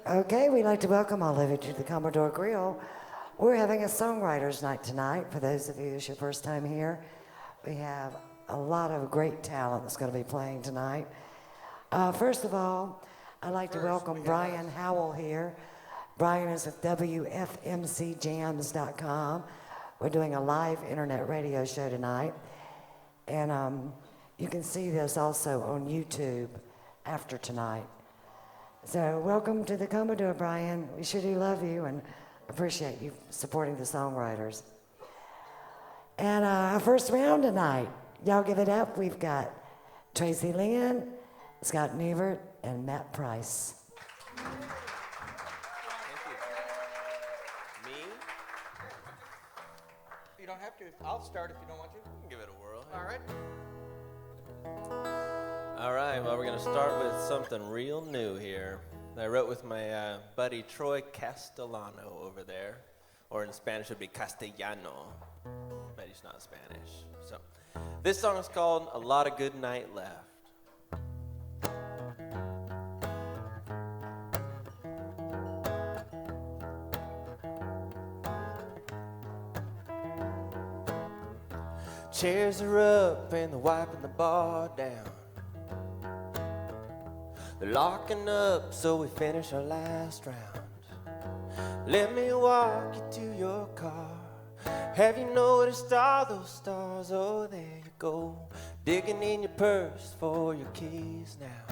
Okay, we'd like to welcome all of you to the Commodore Grille. We're having a Songwriters night tonight. For those of you it's your first time here, we have a lot of great talent that's going to be playing tonight. First of all, I'd like to welcome Brian Howell here. Brian is with WFMCJams.com. We're doing a live internet radio show tonight. And you can see this also on YouTube after tonight. So welcome to the Commodore, Brian. We sure do love you and appreciate you supporting the Songwriters. And our first round tonight, y'all give it up. We've got Tracie, Lynn, Scott Neubert, and Matt Price. Thank you. Me? You don't have to. I'll start if you don't want to. You can give it a whirl. All right. All right, well, we're going to start with something real new here. I wrote with my buddy Troy Castellano over there, or in Spanish it would be Castellano, but he's not Spanish. So this song is called A Lot of Good Night Left. Chairs are up and they're wiping the bar down. They're locking up so we finish our last round. Let me walk you to your car. Have you noticed all those stars? Oh, there you go, digging in your purse for your keys now.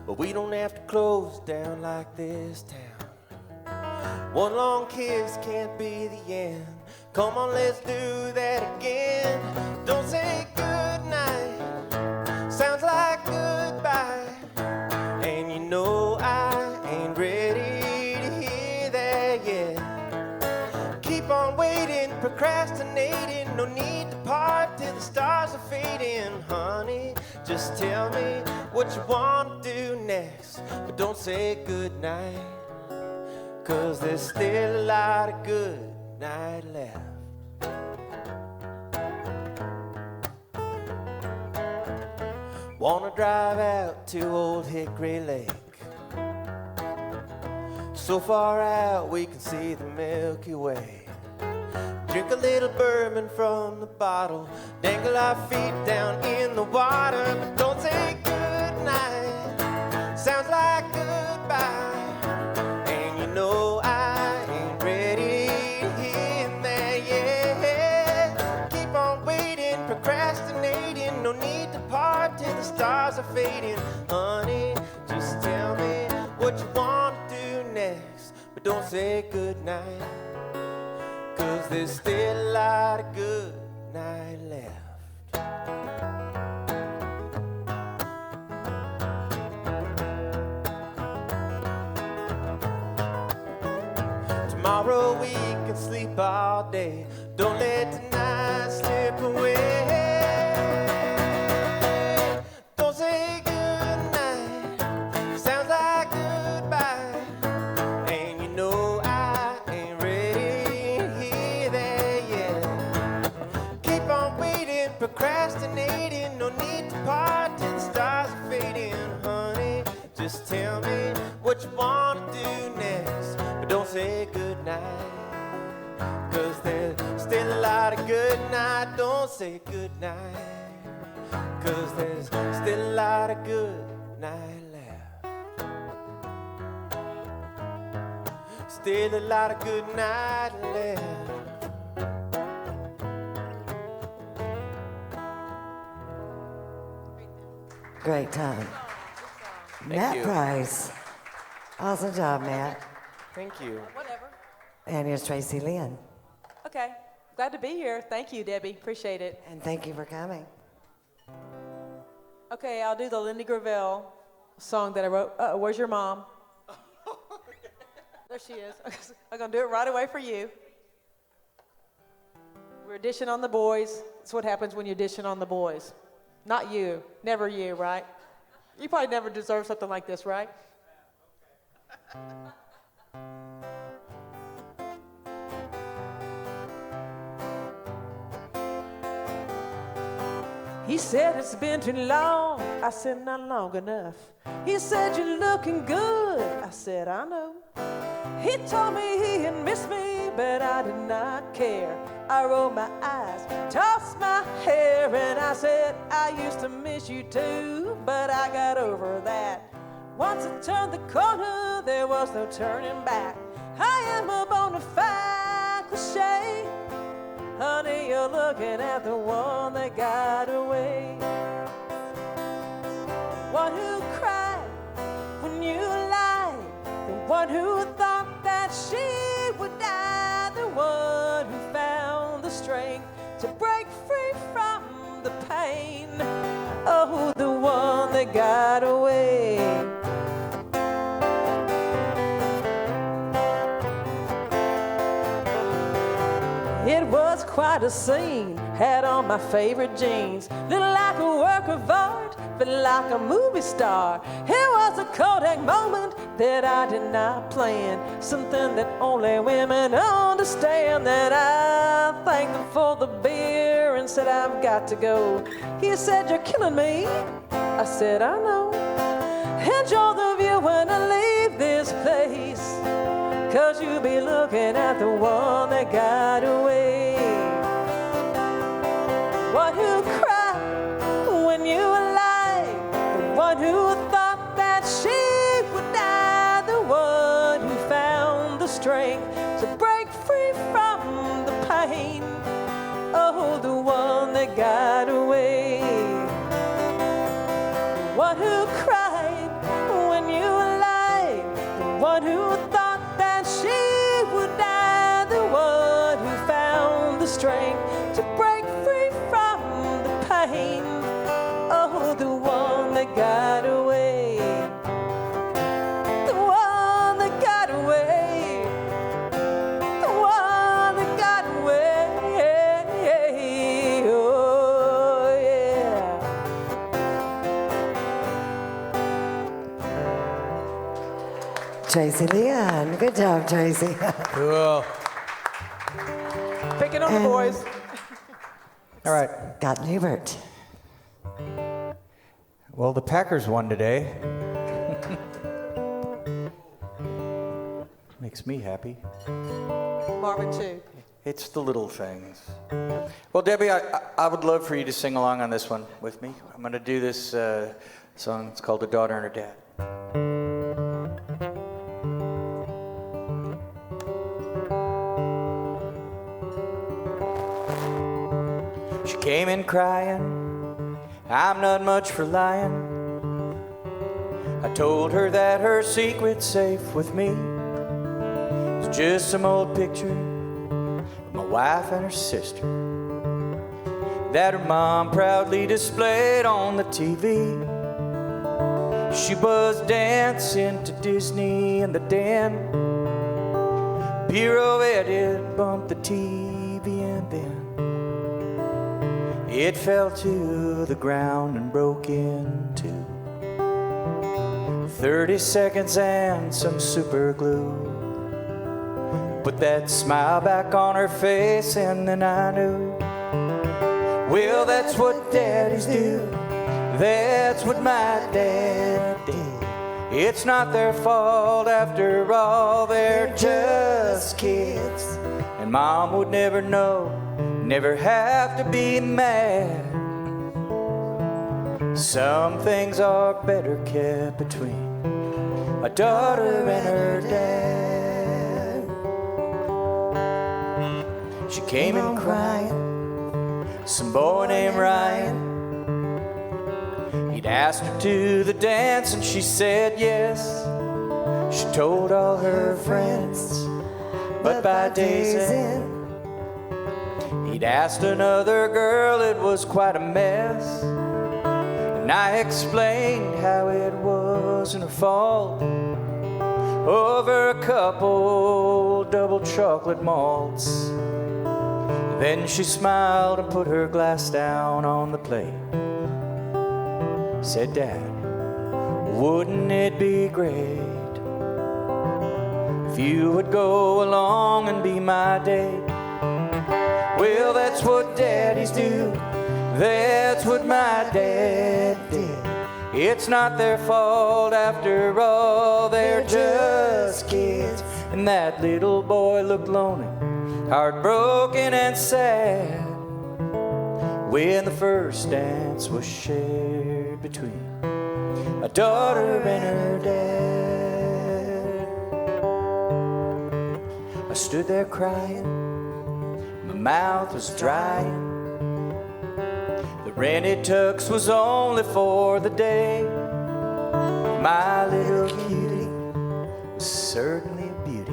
But we don't have to close down like this town. One long kiss can't be the end. Come on, let's do that again. Don't say goodnight, sounds like goodbye. And you know I ain't ready to hear that yet. Keep on waiting, procrastinating. No need to part till the stars are fading. Honey, just tell me what you want to do next. But don't say goodnight, 'cause there's still a lot of good night left. Wanna drive out to Old Hickory Lake. So far out we can see the Milky Way. Drink a little bourbon from the bottle. Dangle our feet down in the water. But don't say goodnight, sounds like goodbye. And you know I ain't ready to hear that yet. Keep on waiting, procrastinating. No need to part till the stars are fading. Honey, just tell me what you want to do next. But don't say goodnight, 'cause there's still a lot of good night left. Tomorrow we can sleep all day. Don't let tonight slip away. Don't say goodnight, sounds like goodbye. And you know I ain't ready to hear that yet. Keep on waiting, procrastinating. No need to part till the stars are fading. Honey, just tell me what you want to do next. But don't say goodnight, 'cause there's still a lot of good night. Don't say goodnight, 'cause there's still a lot of good night left. Still a lot of good night left. Great time. Thank Matt you. Price. Awesome job, Matt. Thank you. Whatever. And here's Tracie Lynn. Okay. Glad to be here. Thank you, Debbie. Appreciate it. And thank you for coming. Okay, I'll do the Lindy Gravel song that I wrote. Where's your mom? There she is. I'm going to do it right away for you. We're dishing on the boys. That's what happens when you're dishing on the boys. Not you. Never you, right? You probably never deserve something like this, right? He said it's been too long I said, not long enough. He said, you're looking good. I said, I know. He told me he had missed me, but I did not care. I rolled my eyes, tossed my hair, and I said, I used to miss you too, but I got over that. Once I turned the corner, there was no turning back. I am a bona fide cliche. Honey, you're looking at the one that got away. One who cried when you lied, the one who thought that she would die, the one who found the strength to break free from the pain. Oh, the one that got away. It was quite a scene, had on my favorite jeans, looked like a work of art, but like a movie star. It was a Kodak moment that I did not plan, something that only women understand. That I thanked him for the beer and said, I've got to go. He said, you're killing me. I said, I know. Enjoy the view when I leave this place, 'cause you'll be looking at the one that got away. One who cried when you lied, the one who thought that she would die, the one who found the strength to break free from the pain. Oh, the one that got away. One who cried when you lied, the one who thought that she would die, the one who found the strength to break free from the pain. Oh, the one that got away. The one that got away. The one that got away. Oh, yeah. Tracie Lynn. Good job, Tracie. Cool. Picking on the boys. All right. Got Neubert. Well, the Packers won today. Makes me happy. Marvin, too. It's the little things. Well, Debbie, I would love for you to sing along on this one with me. I'm going to do this song. It's called A Daughter and Her Dad. She came in crying, I'm not much for lying. I told her that her secret's safe with me. It's just some old picture of my wife and her sister that her mom proudly displayed on the TV. She was dancing to Disney in the den, pirouetted, bumped the TV, and then it fell to the ground and broke in two. 30 seconds and some super glue put that smile back on her face, and then I knew, well, that's what daddies do. That's what my dad did. It's not their fault after all, they're just kids. And mom would never know, never have to be mad. Some things are better kept between a daughter and her dad. She came in crying, some boy named Ryan. He'd asked her to the dance and she said yes. She told all her friends, but by day's end he'd asked another girl. It was quite a mess, and I explained how it wasn't her fault over a couple double chocolate malts. Then she smiled and put her glass down on the plate. Said, Dad, wouldn't it be great if you would go along and be my date? Well, that's what daddies do. That's what my dad did. It's not their fault after all, they're just kids. And that little boy looked lonely, heartbroken and sad, when the first dance was shared between a daughter and her dad. I stood there crying, my mouth was drying. The rented tux was only for the day. My little cutie was certainly a beauty,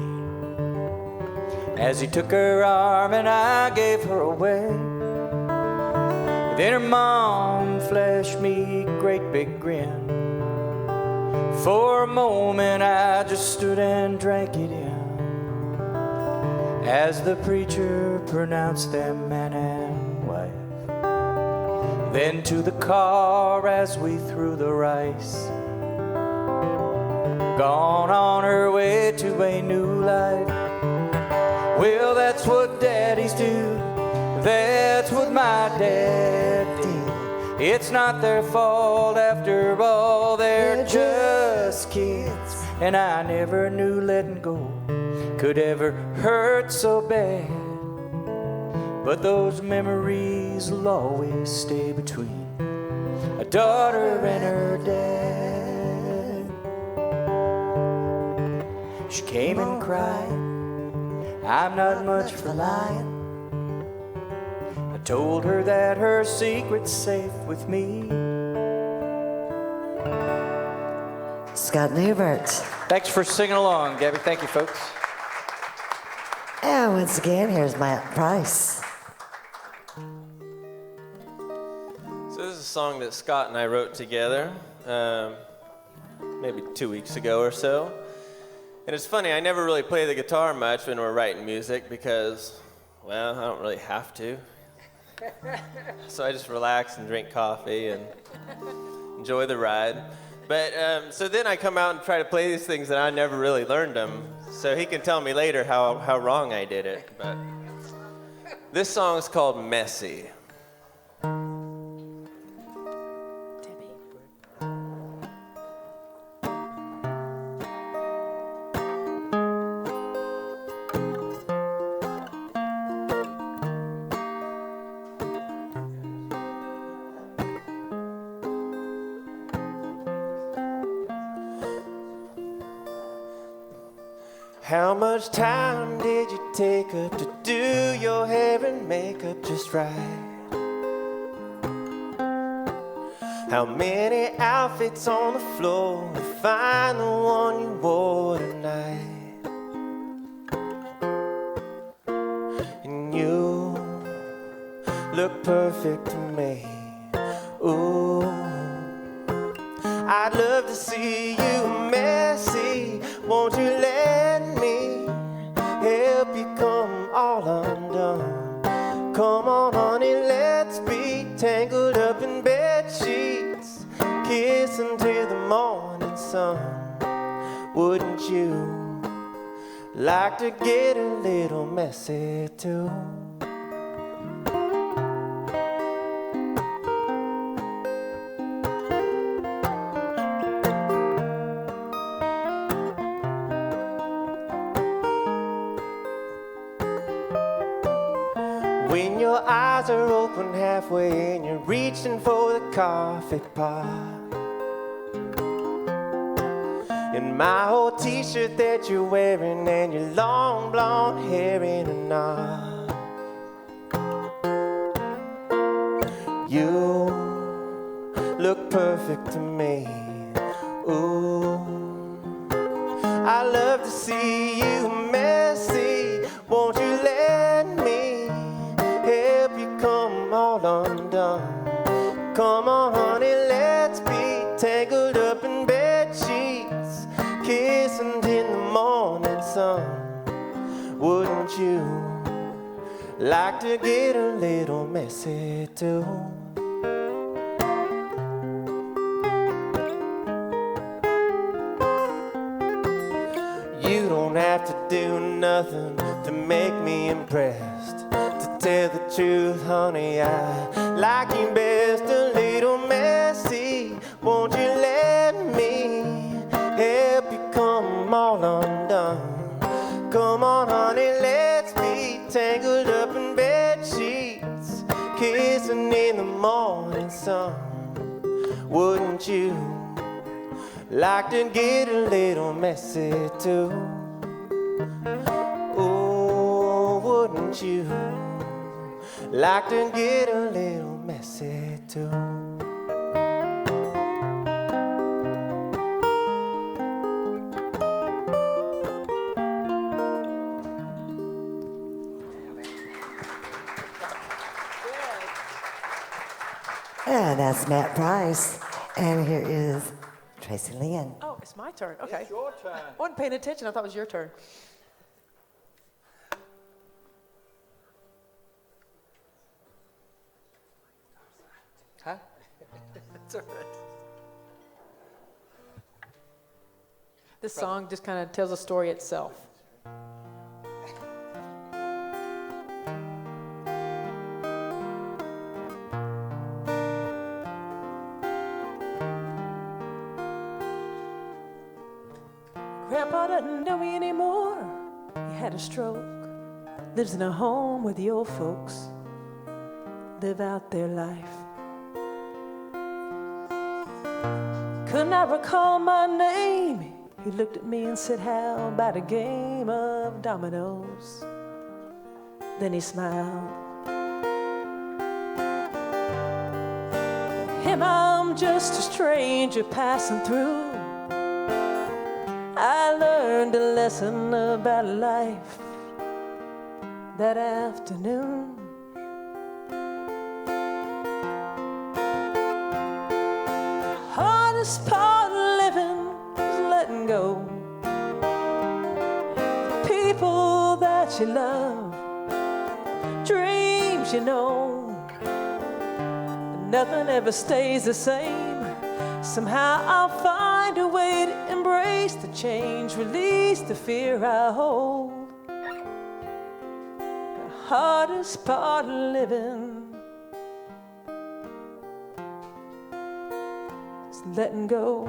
as he took her arm and I gave her away. Then her mom flashed me a great big grin. For a moment I just stood and drank it in, as the preacher pronounced them man and wife. Then to the car as we threw the rice, gone on her way to a new life. Well, that's what daddies do, that's what my dad did. It's not their fault after all, they're just kids. And I never knew letting go could ever hurt so bad. But those memories will always stay between a daughter and her dad. She came and cried, I'm not much for lying. I told her that her secret's safe with me. Scott Neubert. Thanks for singing along, Gabby. Thank you, folks. And once again, here's Matt Price. So this is a song that Scott and I wrote together maybe 2 weeks ago or so. And it's funny, I never really play the guitar much when we're writing music because, well, I don't really have to. So I just relax and drink coffee and enjoy the ride. But so then I come out and try to play these things and I never really learned them. So he can tell me later how wrong I did it. But this song is called Messy. How much time did you take up to do your hair and makeup just right? How many outfits on the floor to find the one you wore tonight? And you look perfect to me. Ooh, I'd love to see you messy. Won't you let me help you come all undone? Come on, honey, let's be tangled up in bed sheets, kiss until the morning sun. Wouldn't you like to get a little messy too? When your eyes are open halfway and you're reaching for the coffee pot, in my old t-shirt that you're wearing and your long blonde hair in a knot, you look perfect to me. Ooh, I love to see you messy. Won't you let me help you come all undone? Come on, honey, let's be tangled up in bed sheets, kissing in the morning sun. Wouldn't you like to get a little messy too? You don't have to do nothing to make me impressed. To tell the truth, honey, I like you best a little messy. Won't you wouldn't you like to get a little messy too? Oh, wouldn't you like to get a little messy too? And that's Matt Price. And here is Tracie Lynn. Oh, it's my turn. Okay. It's your turn. I wasn't paying attention. I thought it was your turn. Huh? That's all right. This song just kind of tells a story itself. Grandpa doesn't know me anymore. He had a stroke. Lives in a home where the old folks live out their life. Could not recall my name. He looked at me and said, how about a game of dominoes? Then he smiled. Him, I'm just a stranger passing through. I learned a lesson about life that afternoon. Hardest part of living is letting go. People that you love, dreams you know, but nothing ever stays the same. Somehow I'll find a way to embrace the change, release the fear I hold. The hardest part of living is letting go.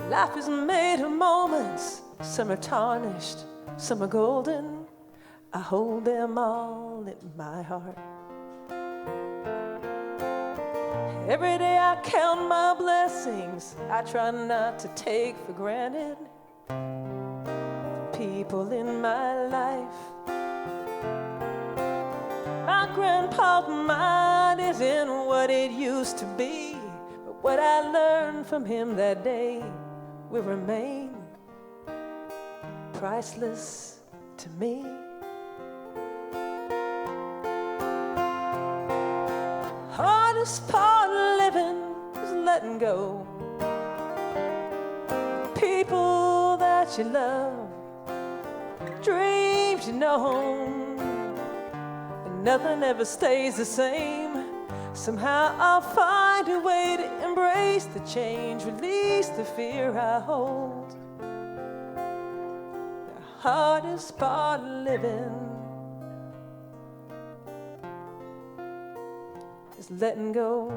Life is made of moments. Some are tarnished, some are golden. I hold them all in my heart. Every day I count my blessings. I try not to take for granted people in my life. My grandpa's mind isn't what it used to be, but what I learned from him that day will remain priceless to me. Hardest part of living is letting go. People that you love, dreams you know, and nothing ever stays the same. Somehow I'll find a way to embrace the change, release the fear I hold. The hardest part of living is letting go.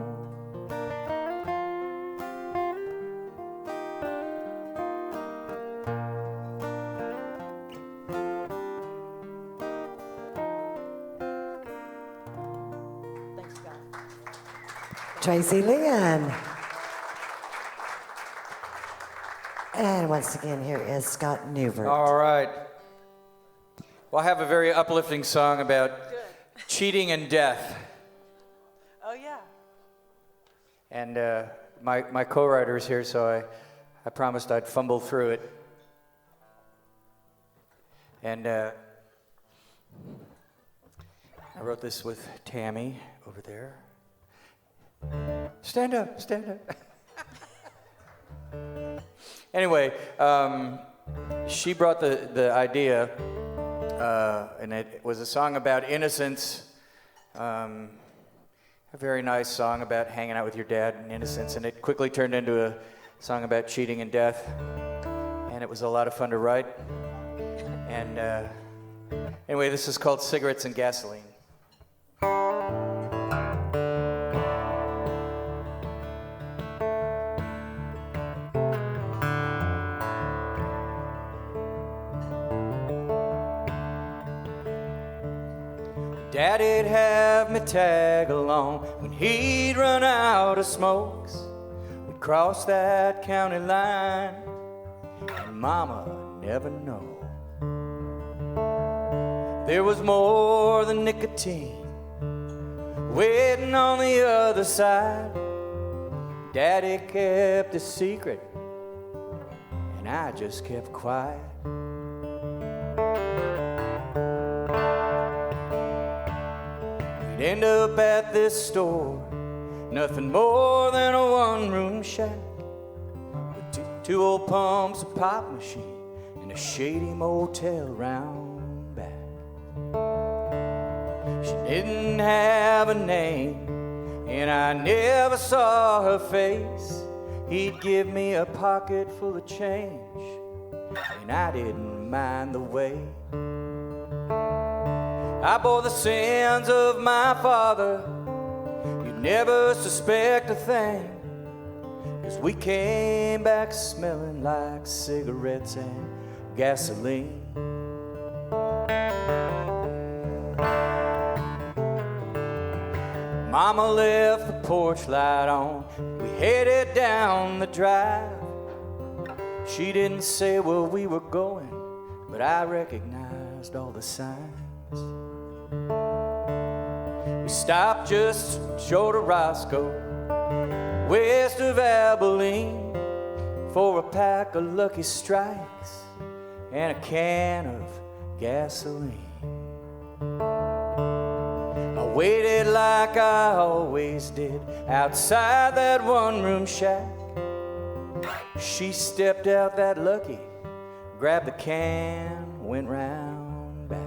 Tracie Lynn. And once again, here is Scott Neubert. All right. Well, I have a very uplifting song about cheating and death. Oh, yeah. And my co-writer's here, so I promised I'd fumble through it. And I wrote this with Tammy over there. Stand up, stand up. Anyway, she brought the idea, and it was a song about innocence, a very nice song about hanging out with your dad and innocence, and it quickly turned into a song about cheating and death, and it was a lot of fun to write. And anyway, this is called Cigarettes and Gasoline. Daddy'd have me tag along when he'd run out of smokes. We'd cross that county line, and Mama never know. There was more than nicotine waiting on the other side. Daddy kept a secret, and I just kept quiet. We'd end up at this store, nothing more than a one-room shack with two old pumps, a pop machine, and a shady motel round back. She didn't have a name, and I never saw her face. He'd give me a pocket full of change, and I didn't mind the way. I bore the sins of my father. You'd never suspect a thing, 'cause we came back smelling like cigarettes and gasoline. Mama left the porch light on. We headed down the drive. She didn't say where we were going, but I recognized all the signs. We stopped just short of Roscoe, west of Abilene, for a pack of Lucky Strikes and a can of gasoline. I waited like I always did outside that one-room shack. She stepped out that Lucky, grabbed the can, went round back.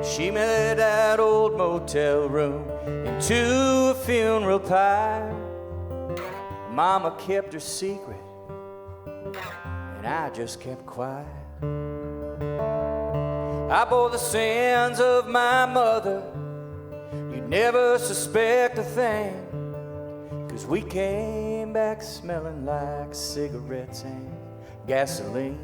She made that old motel room into a funeral pyre. Mama kept her secret, and I just kept quiet. I bore the sins of my mother. You'd never suspect a thing, 'cause we came back smelling like cigarettes and gasoline.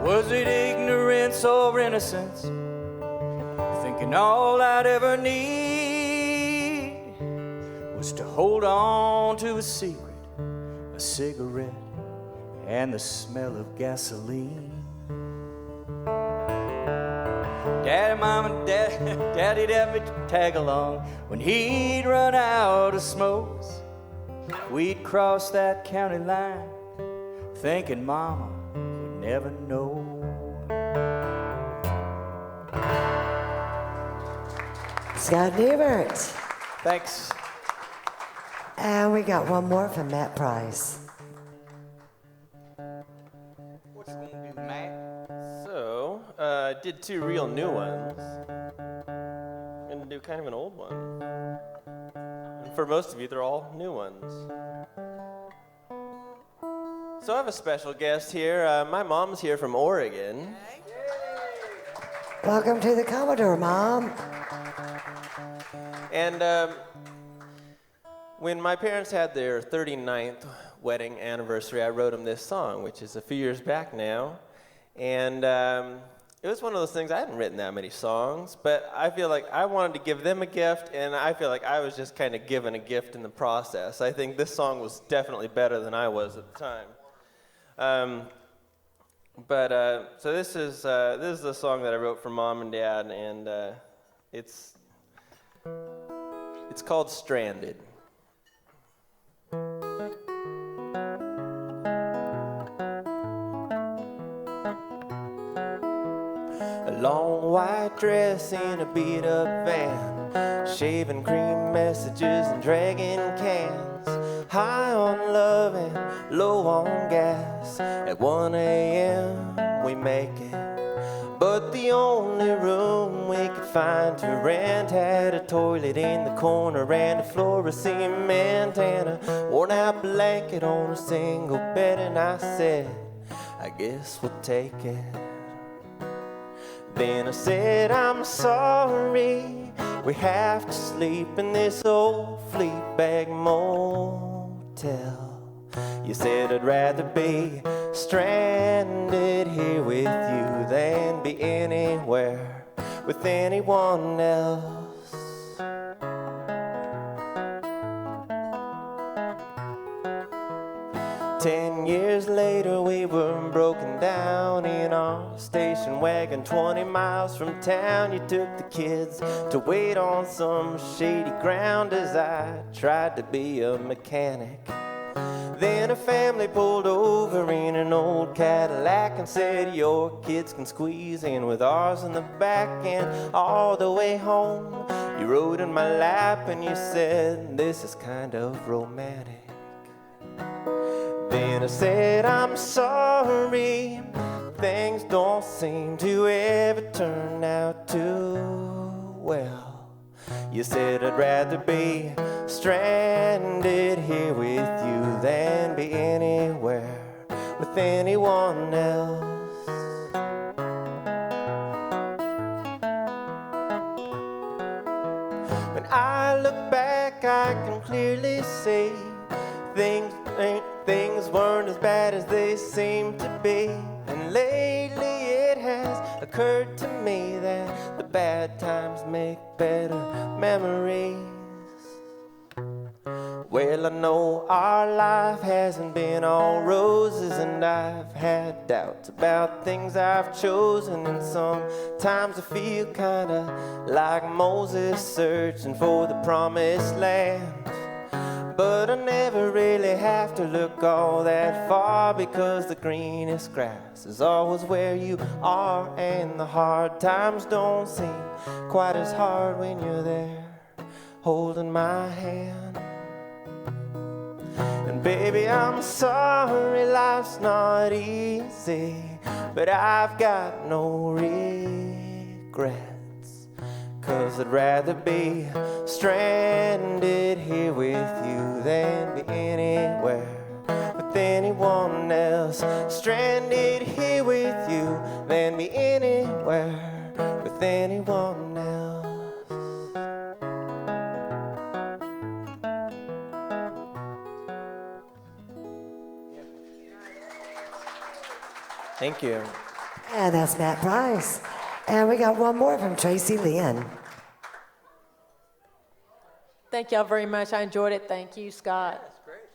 Was it ignorance or innocence? Thinking all I'd ever need was to hold on to a secret, a cigarette, and the smell of gasoline. Daddy, Mama, Daddy'd have me tag along when he'd run out of smokes. We'd cross that county line, thinking Mama would never know. Scott Neubert. Thanks. And we got one more from Matt Price. What you gonna do, Matt? So, I did two real new ones. I'm gonna do kind of an old one. And for most of you, they're all new ones. So I have a special guest here. My mom's here from Oregon. Welcome to the Commodore, Mom. And when my parents had their 39th wedding anniversary, I wrote them this song, which is a few years back now. And it was one of those things, I hadn't written that many songs, but I feel like I wanted to give them a gift, and I feel like I was just kind of given a gift in the process. I think this song was definitely better than I was at the time. So this is the song that I wrote for Mom and Dad, and it's called Stranded. A long white dress in a beat-up van, shaving cream messages and dragging cans, high on love and low on gas. At 1 a.m. we make it, but the only room we could find to rent had a toilet in the corner and a floor of cement and a worn-out blanket on a single bed. And I said, I guess we'll take it. Then I said, I'm sorry, we have to sleep in this old Fleabag motel. You said I'd rather be stranded here with you than be anywhere with anyone else. 10 years later, we were broken down in our station wagon 20 miles from town. You took the kids to wait on some shady ground as I tried to be a mechanic. Then a family pulled over in an old Cadillac and said, your kids can squeeze in with ours in the back. And all the way home, you rode in my lap and you said, this is kind of romantic. Then I said, I'm sorry, things don't seem to ever turn out too well. You said I'd rather be stranded here with you than be anywhere with anyone else. When I look back, I can clearly see things weren't as bad as they seemed to be. And lately it has occurred to me that the bad times make better memories. Well, I know our life hasn't been all roses, and I've had doubts about things I've chosen. And sometimes I feel kinda like Moses searching for the promised land. But I never really have to look all that far, because the greenest grass is always where you are, and the hard times don't seem quite as hard when you're there holding my hand. And baby, I'm sorry life's not easy, but I've got no regrets. 'Cause I'd rather be stranded here with you than be anywhere with anyone else. Stranded here with you than be anywhere with anyone else. Thank you. And that's Matt Price. And we got one more from Tracie Lynn. Thank y'all very much. I enjoyed it. Thank you, Scott. That's great.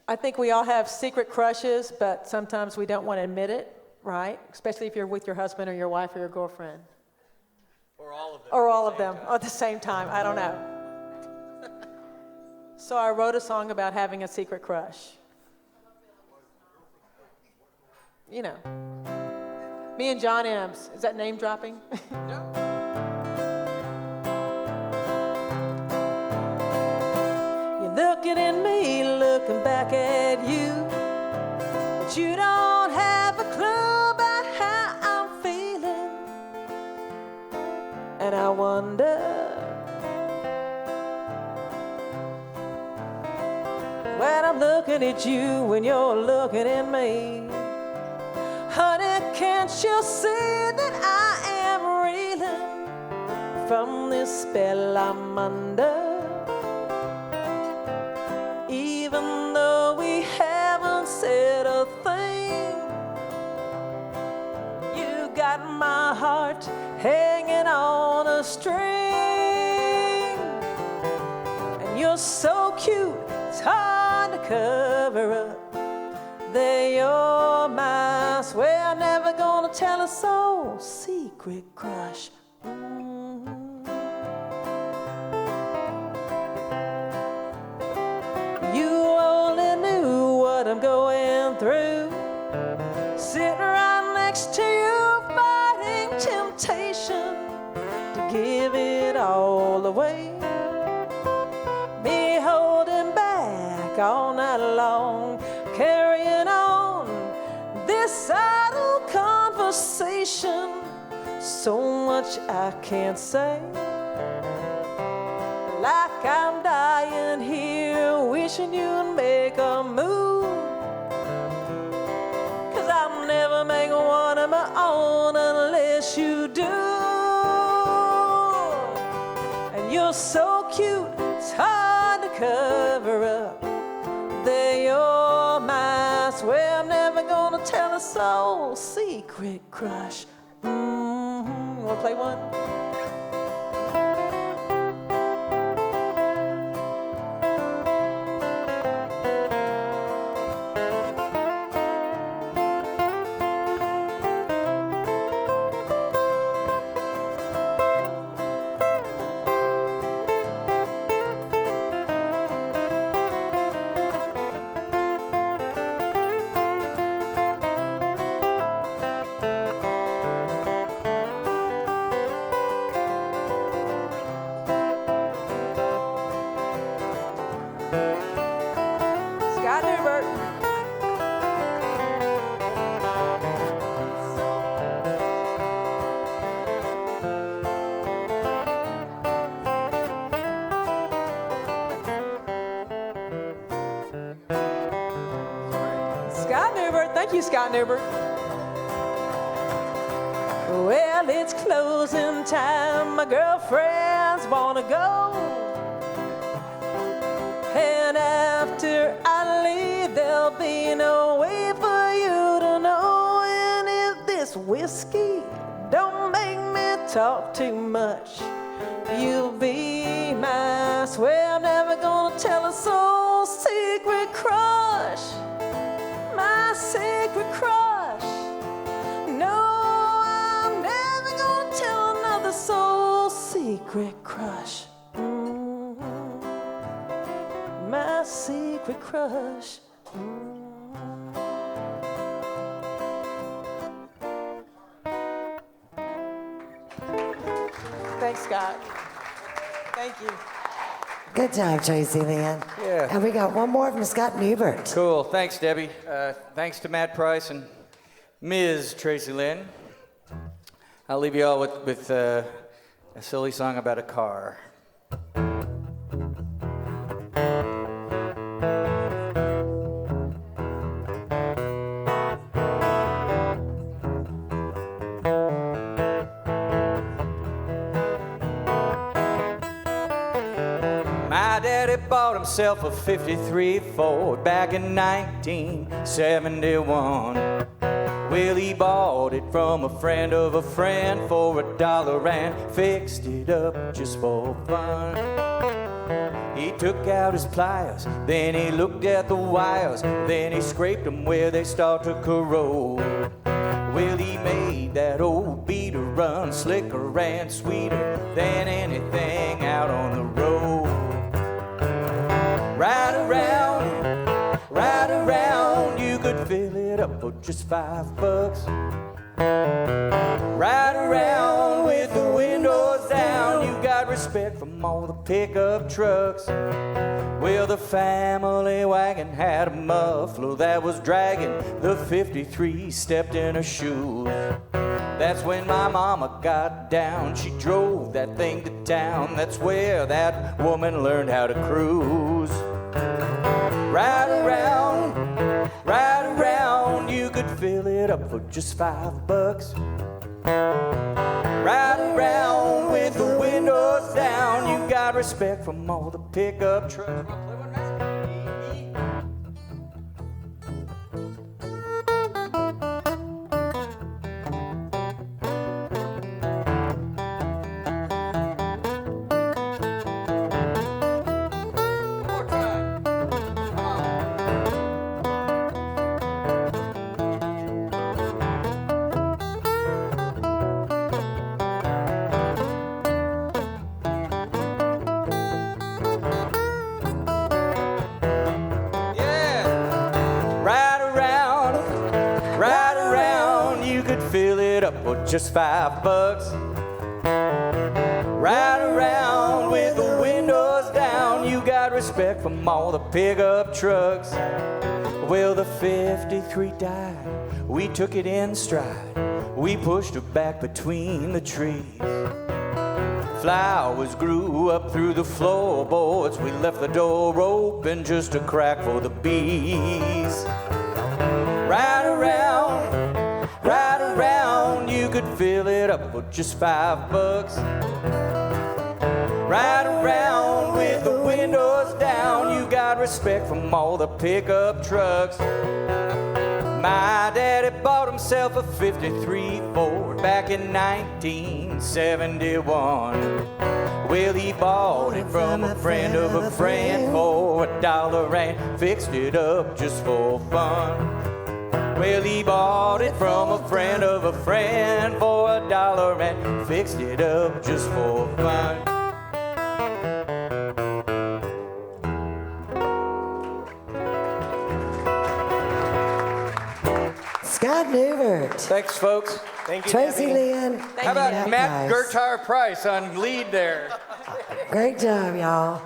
I think we all have secret crushes, but sometimes we don't want to admit it, right? Especially if you're with your husband or your wife or your girlfriend. Or all of them. Or all of them at the same time. I don't know. So I wrote a song about having a secret crush. You know. Me and John Ems. Is that name dropping? No. You're looking at me, looking back at you, but you don't have a clue about how I'm feeling. And I wonder when I'm looking at you, when you're looking at me. Honey, can't you see that I am reeling from this spell I'm under? Even though we haven't said a thing, you got my heart hanging on a string. And you're so cute, it's hard to cover up. There you're my, swear I'm never gonna tell a soul, secret crush. You only knew what I'm going through, sitting right next to you, fighting temptation to give it all away. Me holding back all night long, carrying on this idle conversation. So much I can't say, like I'm dying here with wishing you'd make a move. 'Cause I'll never make one of my own unless you do. And you're so cute, it's hard to cover up. There you're mine, I swear I'm never gonna tell a soul secret crush. Wanna play one? Scott Neubert. Scott Neubert. Thank you, Scott Neubert. Well, it's closing time. My girlfriends wanna go. And after I leave, there'll be no way for you to know. And if this whiskey don't make me talk too much, you'll be mine. I swear I'm never gonna tell a soul secret crush. My secret crush. No, I'm never gonna tell another soul secret crush. My secret crush. Thanks, Scott. Thank you. Good job, Tracie, Lynn. Yeah. And we got one more from Scott Neubert. Cool. Thanks, Debbie. Thanks to Matt Price and Ms. Tracie Lynn. I'll leave you all with a silly song about a car. My daddy bought himself a 53 Ford back in 1971. Well, he bought it from a friend of a friend for $1 and fixed it up just for fun. He took out his pliers, then he looked at the wires, then he scraped them where they start to corrode. Well, he made that old beater run slicker and sweeter than anything out on the road. Ride around, you could fill it up for just $5. Ride around with the windows down, you got respect from all the pickup trucks. Well, the family wagon had a muffler that was dragging, the 53 stepped in her shoes. That's when my mama got down, she drove that thing to town. That's where that woman learned how to cruise. Ride around, you could fill it up for just $5. Ride around with the windows down, you got respect from all the pickup trucks. Just $5. Ride around with the windows down, you got respect from all the pickup trucks. Well, the 53 died, we took it in stride, we pushed her back between the trees. Flowers grew up through the floorboards. We left the door open, just a crack for the bees. Right around, you could fill it up for just $5. Right around with the windows down, you got respect from all the pickup trucks. My daddy bought himself a '53 Ford back in 1971. Well, he bought it from a friend of a friend for $1 and fixed it up just for fun. Well, he bought it from a friend of a friend for $1 and fixed it up just for fun. Scott Neubert. Thanks, folks. Thank you, Tracie, Debbie. Lynn. How about Matt Matt Price. Gertar Price on lead there? Great job, y'all.